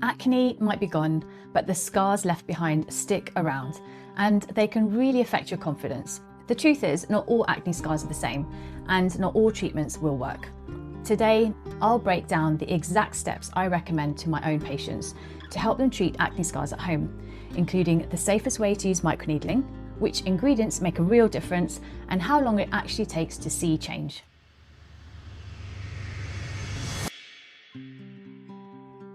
Acne might be gone, but the scars left behind stick around, and they can really affect your confidence. The truth is, not all acne scars are the same, and not all treatments will work. Today, I'll break down the exact steps I recommend to my own patients to help them treat acne scars at home, including the safest way to use microneedling, which ingredients make a real difference, and how long it actually takes to see change.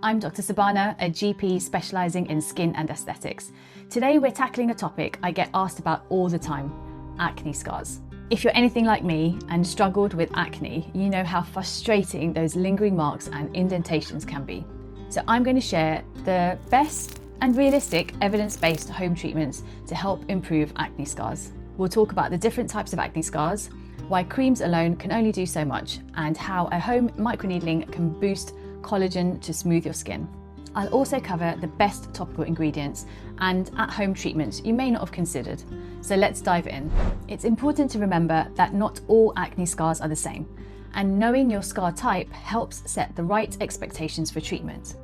I'm Dr. Sobana, a GP specialising in skin and aesthetics. Today we're tackling a topic I get asked about all the time: acne scars. If you're anything like me and struggled with acne, you know how frustrating those lingering marks and indentations can be. So I'm going to share the best and realistic evidence-based home treatments to help improve acne scars. We'll talk about the different types of acne scars, why creams alone can only do so much, and how a home microneedling can boost collagen to smooth your skin. I'll also cover the best topical ingredients and at-home treatments you may not have considered. So let's dive in. It's important to remember that not all acne scars are the same, and knowing your scar type helps set the right expectations for treatment.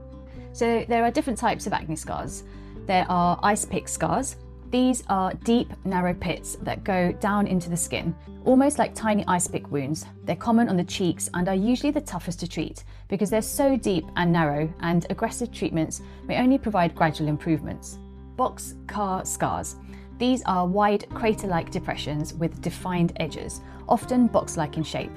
So there are different types of acne scars. There are ice pick scars. These are deep, narrow pits that go down into the skin, almost like tiny ice pick wounds. They're common on the cheeks and are usually the toughest to treat because they're so deep and narrow, and aggressive treatments may only provide gradual improvements. Boxcar scars. These are wide crater-like depressions with defined edges, often box-like in shape.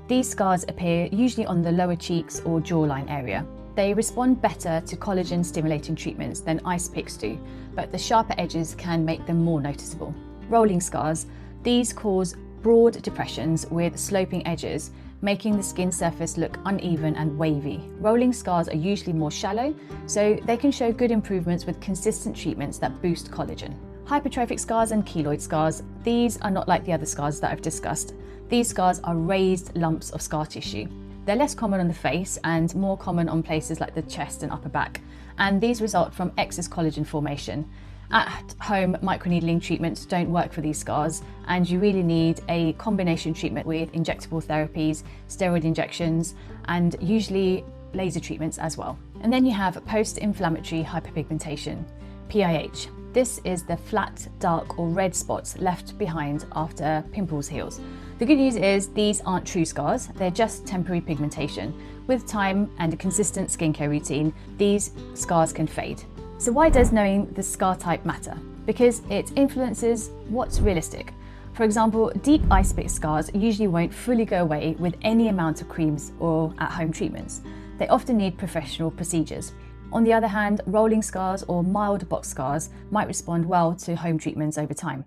These scars appear usually on the lower cheeks or jawline area. They respond better to collagen-stimulating treatments than ice picks do, but the sharper edges can make them more noticeable. Rolling scars. These cause broad depressions with sloping edges, making the skin surface look uneven and wavy. Rolling scars are usually more shallow, so they can show good improvements with consistent treatments that boost collagen. Hypertrophic scars and keloid scars. These are not like the other scars that I've discussed. These scars are raised lumps of scar tissue. They're less common on the face and more common on places like the chest and upper back, and these result from excess collagen formation. At-home microneedling treatments don't work for these scars, and you really need a combination treatment with injectable therapies, steroid injections, and usually laser treatments as well. And then you have post-inflammatory hyperpigmentation, PIH. This is the flat, dark or red spots left behind after pimples heals. The good news is these aren't true scars, they're just temporary pigmentation. With time and a consistent skincare routine, these scars can fade. So why does knowing the scar type matter? Because it influences what's realistic. For example, deep ice pick scars usually won't fully go away with any amount of creams or at-home treatments. They often need professional procedures. On the other hand, rolling scars or mild box scars might respond well to home treatments over time.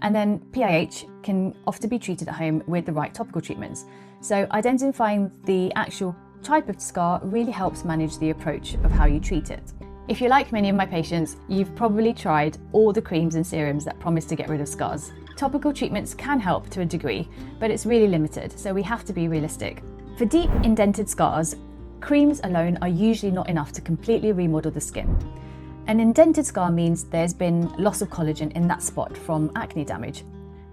And then PIH can often be treated at home with the right topical treatments. So identifying the actual type of scar really helps manage the approach of how you treat it. If you're like many of my patients, you've probably tried all the creams and serums that promise to get rid of scars. Topical treatments can help to a degree, but it's really limited, so we have to be realistic. For deep indented scars, creams alone are usually not enough to completely remodel the skin. An indented scar means there's been loss of collagen in that spot from acne damage.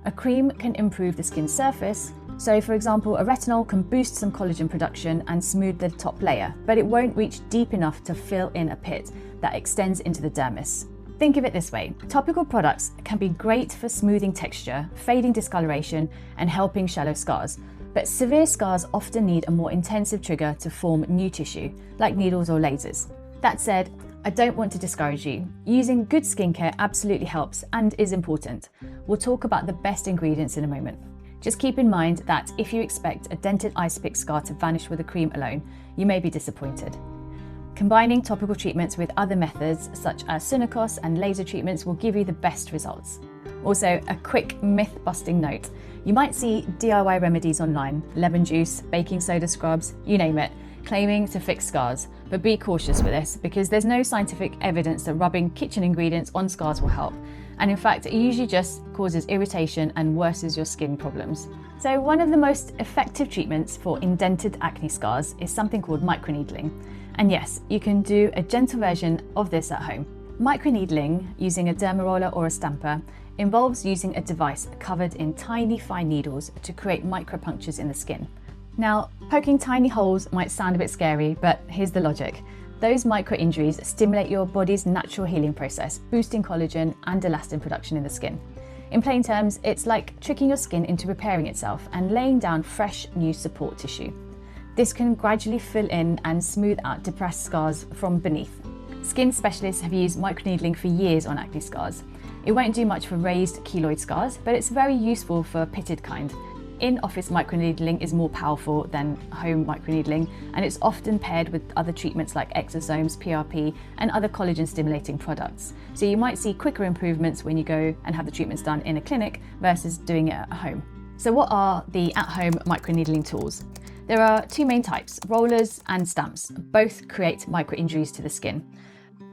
A cream can improve the skin surface. So for example, a retinol can boost some collagen production and smooth the top layer, but it won't reach deep enough to fill in a pit that extends into the dermis. Think of it this way: topical products can be great for smoothing texture, fading discoloration, and helping shallow scars. But severe scars often need a more intensive trigger to form new tissue, like needles or lasers. That said, I don't want to discourage you. Using good skincare absolutely helps and is important. We'll talk about the best ingredients in a moment. Just keep in mind that if you expect a dented ice pick scar to vanish with a cream alone, you may be disappointed. Combining topical treatments with other methods such as Sunakos and laser treatments will give you the best results. Also, a quick myth-busting note. You might see DIY remedies online, lemon juice, baking soda scrubs, you name it, claiming to fix scars. But be cautious with this because there's no scientific evidence that rubbing kitchen ingredients on scars will help. And in fact, it usually just causes irritation and worsens your skin problems. So one of the most effective treatments for indented acne scars is something called microneedling. And yes, you can do a gentle version of this at home. Microneedling, using a dermaroller or a stamper, involves using a device covered in tiny fine needles to create micropunctures in the skin. Now, poking tiny holes might sound a bit scary, but here's the logic. Those micro injuries stimulate your body's natural healing process, boosting collagen and elastin production in the skin. In plain terms, it's like tricking your skin into repairing itself and laying down fresh, new support tissue. This can gradually fill in and smooth out depressed scars from beneath. Skin specialists have used microneedling for years on acne scars. It won't do much for raised keloid scars, but it's very useful for pitted kind. In-office microneedling is more powerful than home microneedling, and it's often paired with other treatments like exosomes, PRP, and other collagen-stimulating products. So you might see quicker improvements when you go and have the treatments done in a clinic versus doing it at home. So what are the at-home microneedling tools? There are two main types, rollers and stamps. Both create micro-injuries to the skin.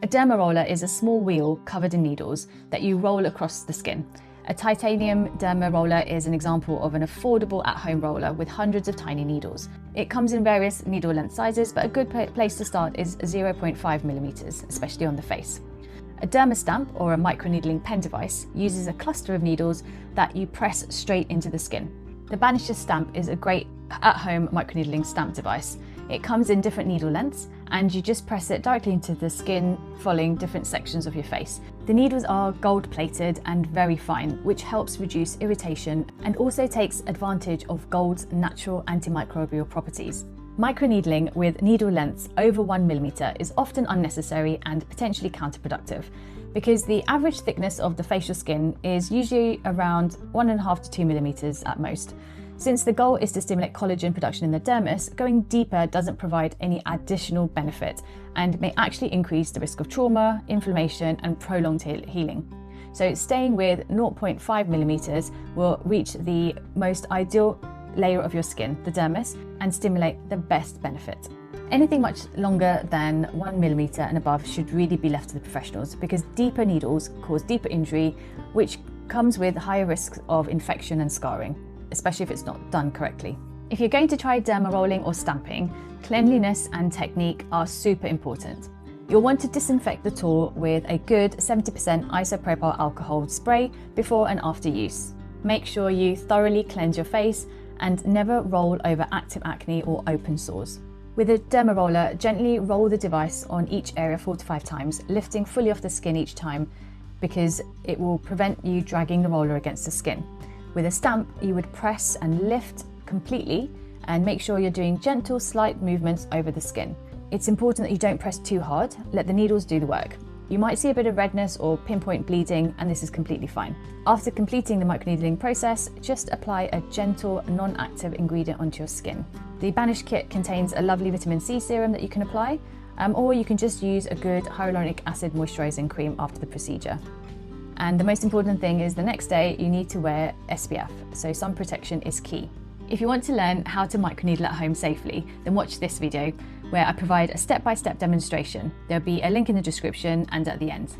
A dermaroller is a small wheel covered in needles that you roll across the skin. A titanium dermaroller is an example of an affordable at-home roller with hundreds of tiny needles. It comes in various needle length sizes, but a good place to start is 0.5 millimeters, especially on the face. A derma stamp, or a microneedling pen device, uses a cluster of needles that you press straight into the skin. The Banish stamp is a great at-home microneedling stamp device. It comes in different needle lengths, and you just press it directly into the skin, following different sections of your face. The needles are gold-plated and very fine, which helps reduce irritation and also takes advantage of gold's natural antimicrobial properties. Microneedling with needle lengths over 1 millimeter is often unnecessary and potentially counterproductive, because the average thickness of the facial skin is usually around 1.5 to 2 millimeters at most. Since the goal is to stimulate collagen production in the dermis, going deeper doesn't provide any additional benefit and may actually increase the risk of trauma, inflammation, and prolonged healing. So staying with 0.5 millimeters will reach the most ideal layer of your skin, the dermis, and stimulate the best benefit. Anything much longer than 1 millimeter and above should really be left to the professionals, because deeper needles cause deeper injury, which comes with higher risks of infection and scarring, especially if it's not done correctly. If you're going to try dermarolling or stamping, cleanliness and technique are super important. You'll want to disinfect the tool with a good 70% isopropyl alcohol spray before and after use. Make sure you thoroughly cleanse your face and never roll over active acne or open sores. With a dermaroller, gently roll the device on each area 4 to 5 times, lifting fully off the skin each time, because it will prevent you dragging the roller against the skin. With a stamp, you would press and lift completely and make sure you're doing gentle, slight movements over the skin. It's important that you don't press too hard, let the needles do the work. You might see a bit of redness or pinpoint bleeding, and this is completely fine. After completing the microneedling process, just apply a gentle, non-active ingredient onto your skin. The Banish Kit contains a lovely vitamin C serum that you can apply, or you can just use a good hyaluronic acid moisturizing cream after the procedure. And the most important thing is the next day you need to wear SPF, so sun protection is key. If you want to learn how to microneedle at home safely, then watch this video where I provide a step-by-step demonstration. There'll be a link in the description and at the end.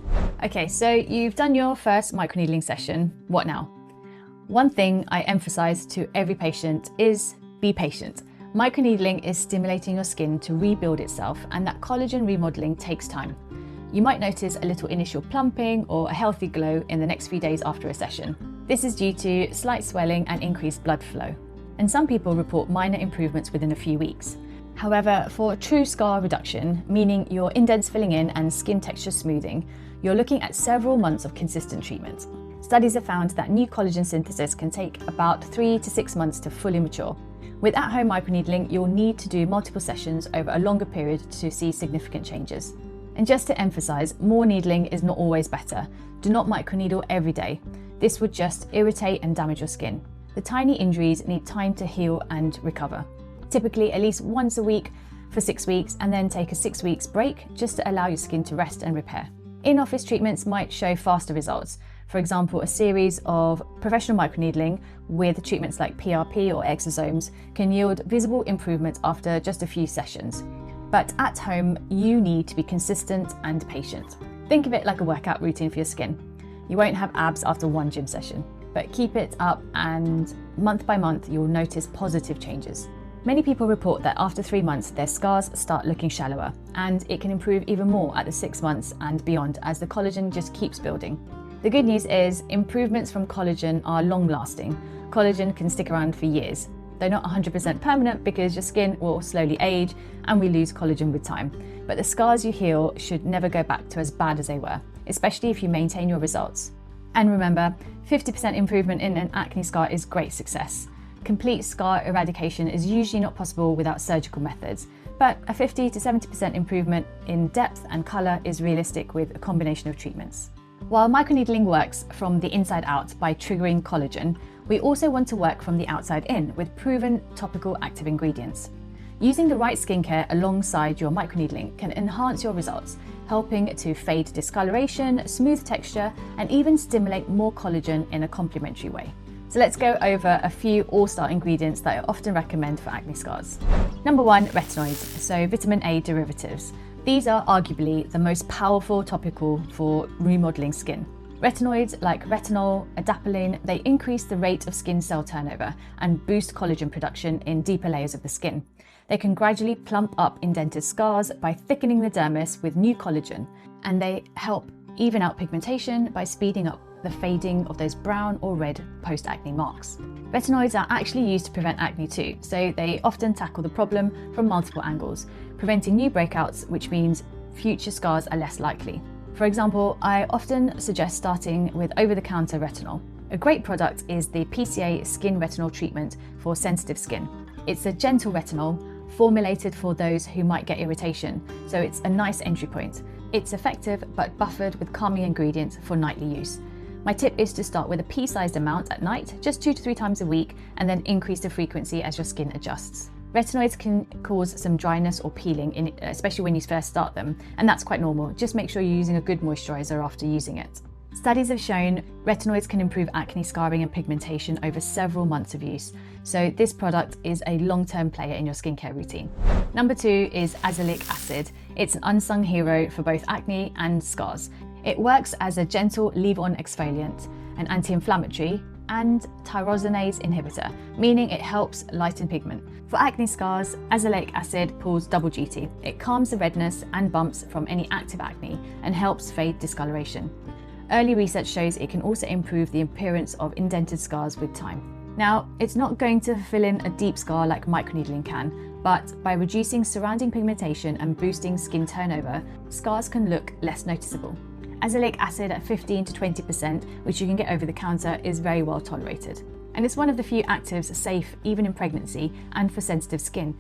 Okay, so you've done your first microneedling session. What now? One thing I emphasize to every patient is be patient. Microneedling is stimulating your skin to rebuild itself, and that collagen remodeling takes time. You might notice a little initial plumping or a healthy glow in the next few days after a session. This is due to slight swelling and increased blood flow. And some people report minor improvements within a few weeks. However, for true scar reduction, meaning your indents filling in and skin texture smoothing, you're looking at several months of consistent treatment. Studies have found that new collagen synthesis can take about 3 to 6 months to fully mature. With at-home microneedling, you'll need to do multiple sessions over a longer period to see significant changes. And just to emphasize, more needling is not always better. Do not microneedle every day. This would just irritate and damage your skin. The tiny injuries need time to heal and recover. Typically at least once a week for 6 weeks, and then take a 6 weeks break just to allow your skin to rest and repair. In-office treatments might show faster results. For example, a series of professional microneedling with treatments like PRP or exosomes can yield visible improvements after just a few sessions. But at home, you need to be consistent and patient. Think of it like a workout routine for your skin. You won't have abs after one gym session, but keep it up, and month by month, you'll notice positive changes. Many people report that after 3 months, their scars start looking shallower, and it can improve even more at the 6 months and beyond as the collagen just keeps building. The good news is improvements from collagen are long lasting. Collagen can stick around for years. They're not 100% permanent because your skin will slowly age and we lose collagen with time. But the scars you heal should never go back to as bad as they were, especially if you maintain your results. And remember, 50% improvement in an acne scar is great success. Complete scar eradication is usually not possible without surgical methods, but a 50 to 70% improvement in depth and colour is realistic with a combination of treatments. While microneedling works from the inside out by triggering collagen, we also want to work from the outside in with proven topical active ingredients. Using the right skincare alongside your microneedling can enhance your results, helping to fade discoloration, smooth texture, and even stimulate more collagen in a complementary way. So let's go over a few all-star ingredients that I often recommend for acne scars. Number 1, retinoids, so vitamin A derivatives. These are arguably the most powerful topical for remodeling skin. Retinoids like retinol, adapalene, they increase the rate of skin cell turnover and boost collagen production in deeper layers of the skin. They can gradually plump up indented scars by thickening the dermis with new collagen, and they help even out pigmentation by speeding up the fading of those brown or red post-acne marks. Retinoids are actually used to prevent acne too, so they often tackle the problem from multiple angles, preventing new breakouts, which means future scars are less likely. For example, I often suggest starting with over-the-counter retinol. A great product is the PCA Skin Retinol Treatment for sensitive skin. It's a gentle retinol formulated for those who might get irritation, so it's a nice entry point. It's effective but buffered with calming ingredients for nightly use. My tip is to start with a pea-sized amount at night, just 2 to 3 times a week, and then increase the frequency as your skin adjusts. Retinoids can cause some dryness or peeling, especially when you first start them, and that's quite normal. Just make sure you're using a good moisturizer after using it. Studies have shown retinoids can improve acne scarring and pigmentation over several months of use, so this product is a long-term player in your skincare routine. Number 2 is azelaic acid. It's an unsung hero for both acne and scars. It works as a gentle leave-on exfoliant, an anti-inflammatory, and tyrosinase inhibitor, meaning it helps lighten pigment. For acne scars, azelaic acid pulls double duty. It calms the redness and bumps from any active acne and helps fade discoloration. Early research shows it can also improve the appearance of indented scars with time. Now, it's not going to fill in a deep scar like microneedling can, but by reducing surrounding pigmentation and boosting skin turnover, scars can look less noticeable. Azelaic acid at 15 to 20%, which you can get over the counter, is very well tolerated. And it's one of the few actives safe even in pregnancy and for sensitive skin.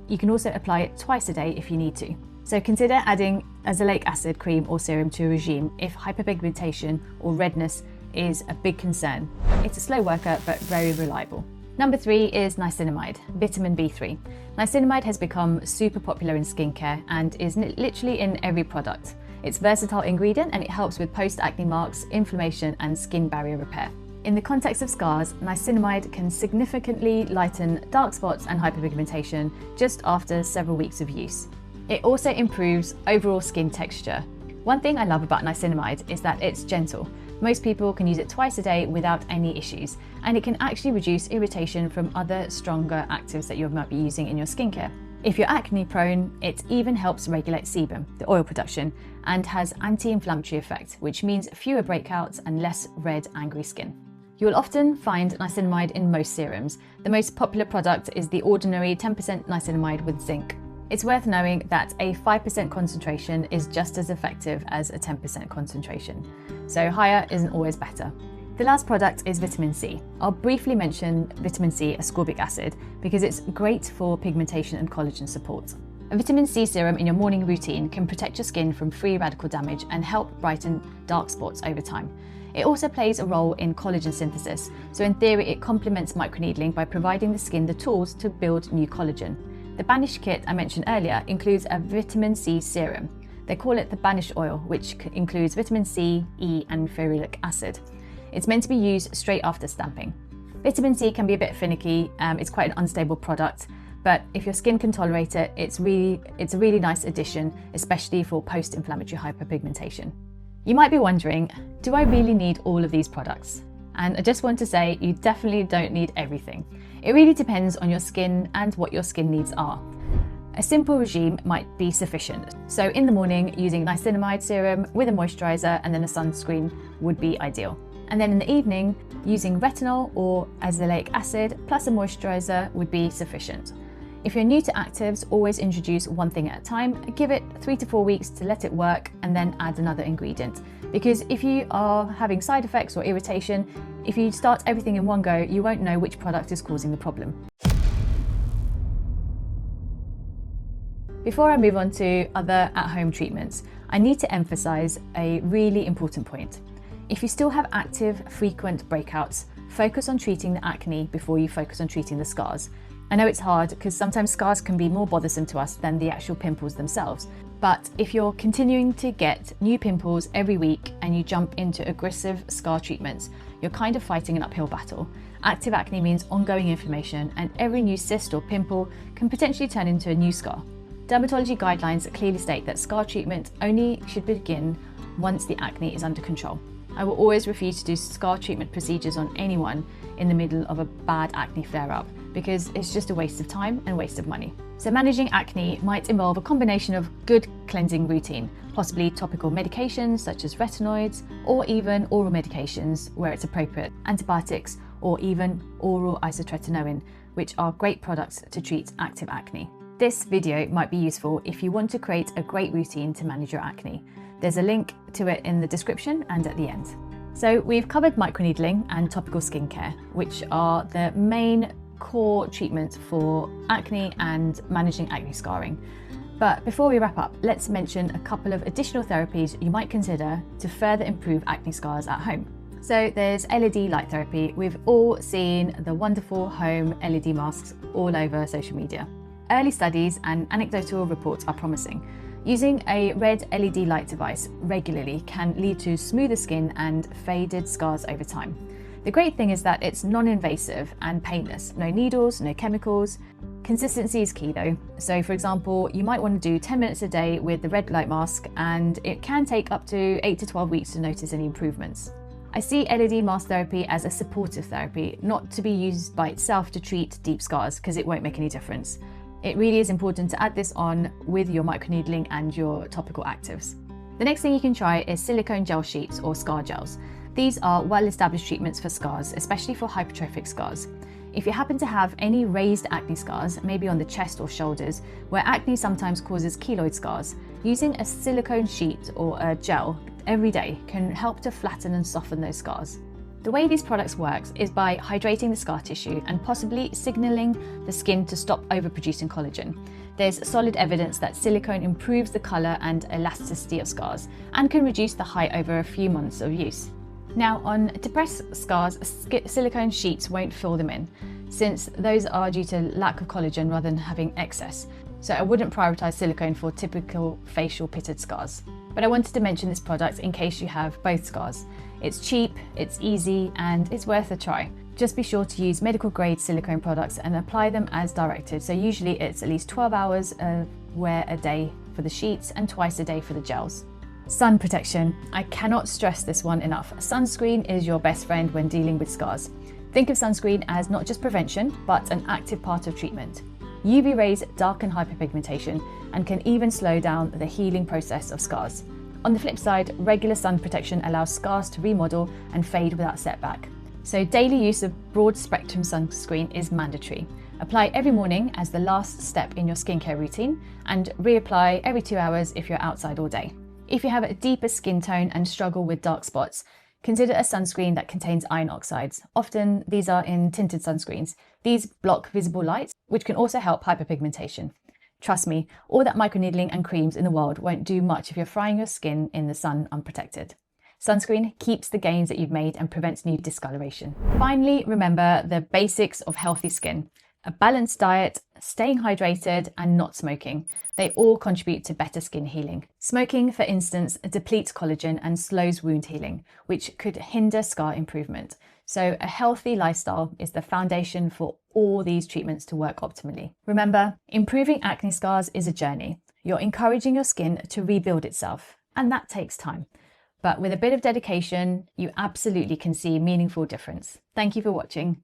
You can also apply it twice a day if you need to. So consider adding azelaic acid cream or serum to a regime if hyperpigmentation or redness is a big concern. It's a slow worker but very reliable. Number 3 is niacinamide, vitamin B3. Niacinamide has become super popular in skincare and is literally in every product. It's a versatile ingredient and it helps with post-acne marks, inflammation and skin barrier repair. In the context of scars, niacinamide can significantly lighten dark spots and hyperpigmentation just after several weeks of use. It also improves overall skin texture. One thing I love about niacinamide is that it's gentle. Most people can use it twice a day without any issues, and it can actually reduce irritation from other stronger actives that you might be using in your skincare. If you're acne prone, it even helps regulate sebum, the oil production, and has anti-inflammatory effect, which means fewer breakouts and less red, angry skin. You will often find niacinamide in most serums. The most popular product is the ordinary 10% niacinamide with zinc. It's worth knowing that a 5% concentration is just as effective as a 10% concentration, so higher isn't always better. The last product is vitamin C. I'll briefly mention vitamin C ascorbic acid because it's great for pigmentation and collagen support. A vitamin C serum in your morning routine can protect your skin from free radical damage and help brighten dark spots over time. It also plays a role in collagen synthesis, so in theory it complements microneedling by providing the skin the tools to build new collagen. The Banish Kit I mentioned earlier includes a vitamin C serum. They call it the Banish oil, which includes vitamin C, E and ferulic acid. It's meant to be used straight after stamping. Vitamin C can be a bit finicky, it's quite an unstable product, but if your skin can tolerate it, it's a really nice addition, especially for post-inflammatory hyperpigmentation. You might be wondering, do I really need all of these products? And I just want to say, you definitely don't need everything. It really depends on your skin and what your skin needs are. A simple regime might be sufficient. So in the morning, using niacinamide serum with a moisturizer and then a sunscreen would be ideal. And then in the evening, using retinol or azelaic acid plus a moisturizer would be sufficient. If you're new to actives, always introduce one thing at a time. Give it 3 to 4 weeks to let it work and then add another ingredient. Because if you are having side effects or irritation, if you start everything in one go, you won't know which product is causing the problem. Before I move on to other at-home treatments, I need to emphasize a really important point. If you still have active, frequent breakouts, focus on treating the acne before you focus on treating the scars. I know it's hard because sometimes scars can be more bothersome to us than the actual pimples themselves. But if you're continuing to get new pimples every week and you jump into aggressive scar treatments, you're kind of fighting an uphill battle. Active acne means ongoing inflammation, and every new cyst or pimple can potentially turn into a new scar. Dermatology guidelines clearly state that scar treatment only should begin once the acne is under control. I will always refuse to do scar treatment procedures on anyone in the middle of a bad acne flare-up because it's just a waste of time and waste of money. So managing acne might involve a combination of good cleansing routine, possibly topical medications such as retinoids, or even oral medications where it's appropriate, antibiotics, or even oral isotretinoin, which are great products to treat active acne. This video might be useful if you want to create a great routine to manage your acne. There's a link to it in the description and at the end. So we've covered microneedling and topical skincare, which are the main core treatments for acne and managing acne scarring. But before we wrap up, let's mention a couple of additional therapies you might consider to further improve acne scars at home. So there's LED light therapy. We've all seen the wonderful home LED masks all over social media. Early studies and anecdotal reports are promising. Using a red LED light device regularly can lead to smoother skin and faded scars over time. The great thing is that it's non-invasive and painless. No needles, no chemicals. Consistency is key though. So for example, you might want to do 10 minutes a day with the red light mask, and it can take up to 8 to 12 weeks to notice any improvements. I see LED mask therapy as a supportive therapy, not to be used by itself to treat deep scars because it won't make any difference. It really is important to add this on with your microneedling and your topical actives. The next thing you can try is silicone gel sheets or scar gels. These are well-established treatments for scars, especially for hypertrophic scars. If you happen to have any raised acne scars, maybe on the chest or shoulders, where acne sometimes causes keloid scars, using a silicone sheet or a gel every day can help to flatten and soften those scars. The way these products work is by hydrating the scar tissue and possibly signalling the skin to stop overproducing collagen. There's solid evidence that silicone improves the colour and elasticity of scars and can reduce the height over a few months of use. Now, on depressed scars, silicone sheets won't fill them in, since those are due to lack of collagen rather than having excess. So I wouldn't prioritise silicone for typical facial pitted scars. But I wanted to mention this product in case you have both scars. It's cheap, it's easy, and it's worth a try. Just be sure to use medical grade silicone products and apply them as directed. So usually it's at least 12 hours of wear a day for the sheets and twice a day for the gels. Sun protection. I cannot stress this one enough. Sunscreen is your best friend when dealing with scars. Think of sunscreen as not just prevention, but an active part of treatment. UV rays darken hyperpigmentation and can even slow down the healing process of scars. On the flip side, regular sun protection allows scars to remodel and fade without setback. So daily use of broad spectrum sunscreen is mandatory. Apply every morning as the last step in your skincare routine and reapply every 2 hours if you're outside all day. If you have a deeper skin tone and struggle with dark spots, consider a sunscreen that contains iron oxides. Often these are in tinted sunscreens. These block visible light, which can also help hyperpigmentation. Trust me, all that microneedling and creams in the world won't do much if you're frying your skin in the sun unprotected. Sunscreen keeps the gains that you've made and prevents new discoloration. Finally, remember the basics of healthy skin. A balanced diet, staying hydrated, and not smoking. They all contribute to better skin healing. Smoking, for instance, depletes collagen and slows wound healing, which could hinder scar improvement. So a healthy lifestyle is the foundation for all these treatments to work optimally. Remember, improving acne scars is a journey. You're encouraging your skin to rebuild itself, and that takes time. But with a bit of dedication, you absolutely can see a meaningful difference. Thank you for watching.